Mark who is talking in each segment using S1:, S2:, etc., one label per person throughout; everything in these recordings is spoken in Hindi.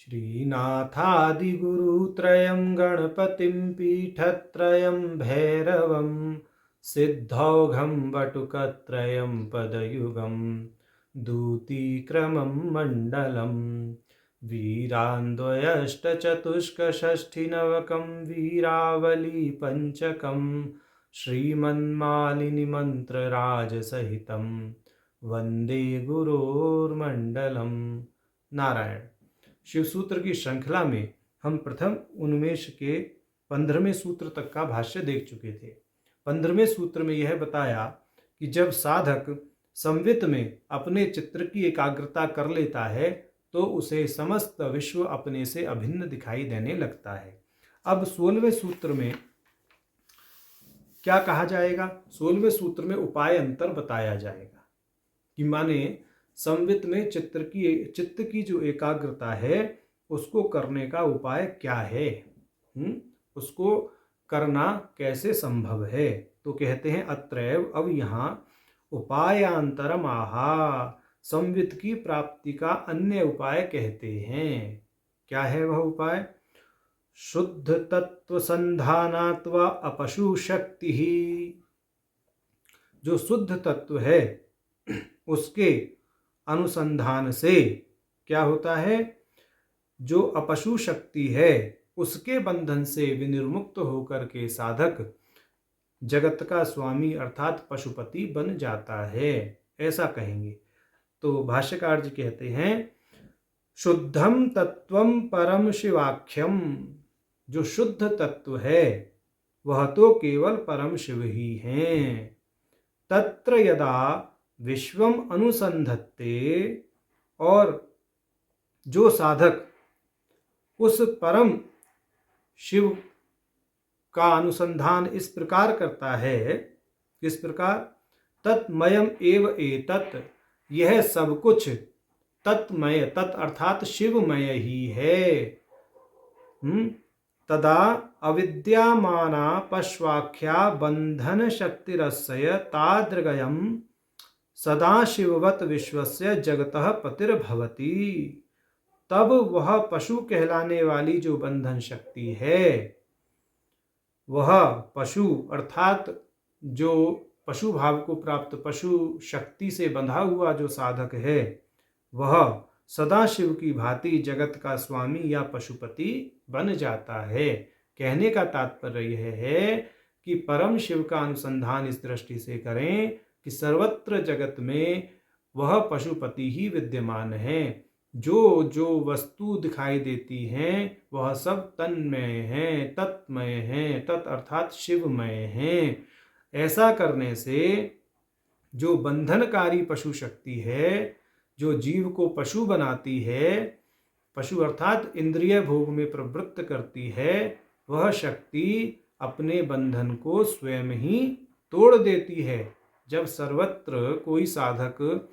S1: श्रीनाथादिगुरुत्रयं गणपतिं पीठत्रयं भैरवं सिद्धौघं वटुकत्रयं पदयुगं दूतीक्रमं मण्डलं वीरान्द्वयष्टचतुष्कषष्ठिनवकं वीरावलीपञ्चकं श्रीमन्मालिनीमन्त्रराजसहितं वन्दे गुरोर्मण्डलम्। नारायण। शिव सूत्र की श्रृंखला में हम प्रथम उन्मेष के 15वें सूत्र तक का भाष्य देख चुके थे। 15वें सूत्र में यह बताया कि जब साधक संवित में अपने चित्र की एकाग्रता कर लेता है तो उसे समस्त विश्व अपने से अभिन्न दिखाई देने लगता है। अब 16वें सूत्र में क्या कहा जाएगा? 16वें सूत्र में उपाय अंतर बताया जाएगा कि माने संवित में चित्त की जो एकाग्रता है उसको करने का उपाय क्या है, उसको करना कैसे संभव है। तो कहते हैं अत्रैव, अब यहाँ उपायांतरम आहा, संवित की प्राप्ति का अन्य उपाय कहते हैं। क्या है वह उपाय? शुद्ध तत्व संधानात्वा अपशु शक्ति ही, जो शुद्ध तत्व है उसके अनुसंधान से क्या होता है? जो अपशु शक्ति है उसके बंधन से विनिर्मुक्त होकर के साधक जगत का स्वामी अर्थात पशुपति बन जाता है, ऐसा कहेंगे। तो भाष्यकार जी कहते हैं शुद्धम तत्वम परम शिवाख्यम, जो शुद्ध तत्व है वह तो केवल परम शिव ही हैं। तत्र यदा विश्वम अनुसंधत्ते, और जो साधक उस परम शिव का अनुसंधान इस प्रकार करता है, किस प्रकार? तत्मयम एव एतत्, यह सब कुछ तत्मय, तत् अर्थात शिवमय ही है। तदा अविद्यामाना पश्वाख्या बंधन शक्तिरस्य तादृगयम् सदाशिववत् विश्वस्य जगतः पतिर्भवति, तब वह पशु कहलाने वाली जो बंधन शक्ति है, वह पशु अर्थात जो पशु भाव को प्राप्त पशु शक्ति से बंधा हुआ जो साधक है, वह सदाशिव की भांति जगत का स्वामी या पशुपति बन जाता है। कहने का तात्पर्य यह है कि परम शिव का अनुसंधान इस दृष्टि से करें कि सर्वत्र जगत में वह पशुपति ही विद्यमान है। जो जो वस्तु दिखाई देती हैं वह सब तन्मय हैं, तत्मय हैं, तत् अर्थात शिवमय हैं। ऐसा करने से जो बंधनकारी पशु शक्ति है, जो जीव को पशु बनाती है, पशु अर्थात इंद्रिय भोग में प्रवृत्त करती है, वह शक्ति अपने बंधन को स्वयं ही तोड़ देती है। जब सर्वत्र कोई साधक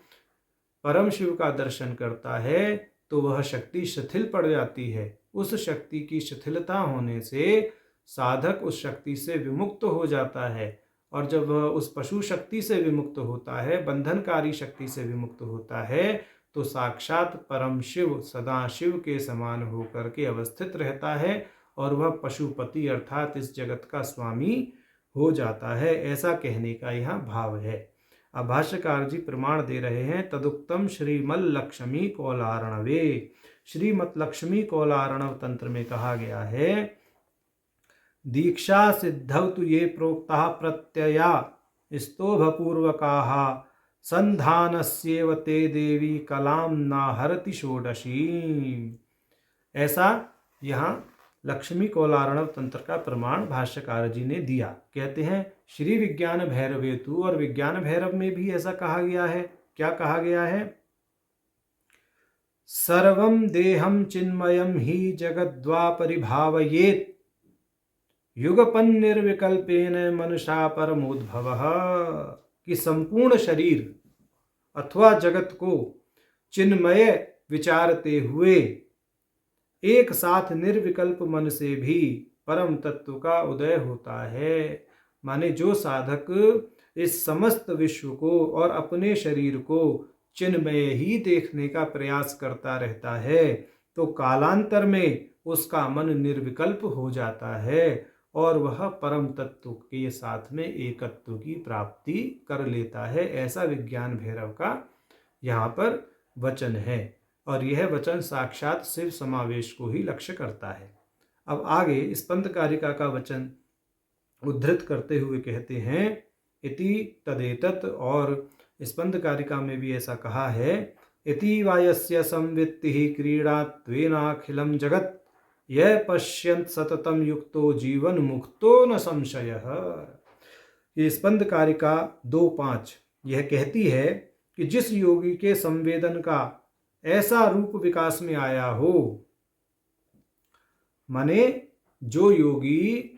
S1: परम शिव का दर्शन करता है तो वह शक्ति शिथिल पड़ जाती है। उस शक्ति की शिथिलता होने से साधक उस शक्ति से विमुक्त हो जाता है, और जब वह उस पशु शक्ति से विमुक्त होता है, बंधनकारी शक्ति से विमुक्त होता है, तो साक्षात परम शिव सदाशिव के समान होकर के अवस्थित रहता है और वह पशुपति अर्थात इस जगत का स्वामी हो जाता है। ऐसा कहने का यह भाव है। अब भाष्यकार जी प्रमाण दे रहे हैं तदुक्तम श्रीमल लक्ष्मी कौलार्णवे। श्रीमत लक्ष्मी कौलार्णव तंत्र में कहा गया है दीक्षा सिद्धौ तु ये प्रोक्ता प्रत्यया स्तोभपूर्वकाः संधानस्येव ते देवी कलाम नाहरति षोडशी। ऐसा यहाँ लक्ष्मी कौलार्णव तंत्र का प्रमाण भाष्यकार जी ने दिया। कहते हैं श्री विज्ञान भैरवेतु, और विज्ञान भैरव में भी ऐसा कहा गया है। क्या कहा गया है? सर्वं देहं चिन्मयं हि जगद्वापरिभावयेत् युगपन्निर्विकल्पेन मनुषा परमोद्भवः, कि संपूर्ण शरीर अथवा जगत को चिन्मय विचारते हुए एक साथ निर्विकल्प मन से भी परम तत्व का उदय होता है। माने जो साधक इस समस्त विश्व को और अपने शरीर को चिन्मय ही देखने का प्रयास करता रहता है, तो कालांतर में उसका मन निर्विकल्प हो जाता है और वह परम तत्व के साथ में एकत्व की प्राप्ति कर लेता है। ऐसा विज्ञान भैरव का यहाँ पर वचन है और यह वचन साक्षात शिव समावेश को ही लक्ष्य करता है। अब आगे स्पंद कारिका का वचन उद्धृत करते हुए कहते हैं, इति तदेतत्, और स्पंद कारिका में भी ऐसा कहा है, इति वायस्य संवित्तिः क्रीडात्वेनाखिलं जगत् यह पश्यन्त सततम युक्तो जीवन मुक्तो न संशयः। ये स्पंद कारिका 2:5 यह कहती है कि जिस योगी के संवेदन का ऐसा रूप विकास में आया हो, माने जो योगी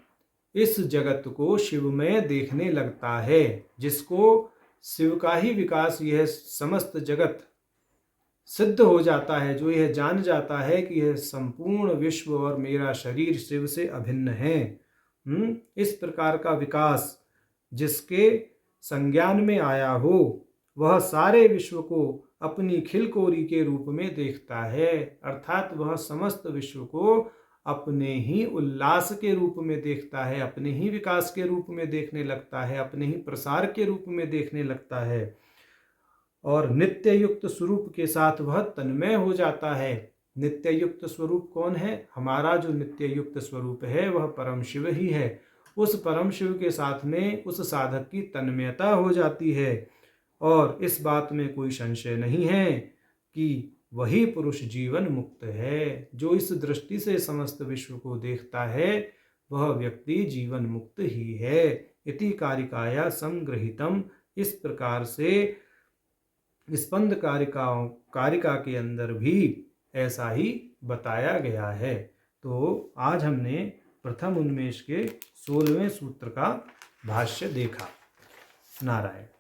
S1: इस जगत को शिव में देखने लगता है, जिसको शिव का ही विकास यह समस्त जगत सिद्ध हो जाता है, जो यह जान जाता है कि यह संपूर्ण विश्व और मेरा शरीर शिव से अभिन्न है, इस प्रकार का विकास जिसके संज्ञान में आया हो, वह सारे विश्व को अपनी खिलकोरी के रूप में देखता है। अर्थात वह समस्त विश्व को अपने ही उल्लास के रूप में देखता है, अपने ही विकास के रूप में देखने लगता है, अपने ही प्रसार के रूप में देखने लगता है और नित्य युक्त स्वरूप के साथ वह तन्मय हो जाता है। नित्य युक्त स्वरूप कौन है? हमारा जो नित्य युक्त स्वरूप है वह परम शिव ही है। उस परम शिव के साथ में उस साधक की तन्मयता हो जाती है और इस बात में कोई संशय नहीं है कि वही पुरुष जीवन मुक्त है। जो इस दृष्टि से समस्त विश्व को देखता है वह व्यक्ति जीवन मुक्त ही है। इति कारिकाया संग्रहितम, इस प्रकार से स्पंद कारिका के अंदर भी ऐसा ही बताया गया है। तो आज हमने प्रथम उन्मेष के 16वें सूत्र का भाष्य देखा। नारायण।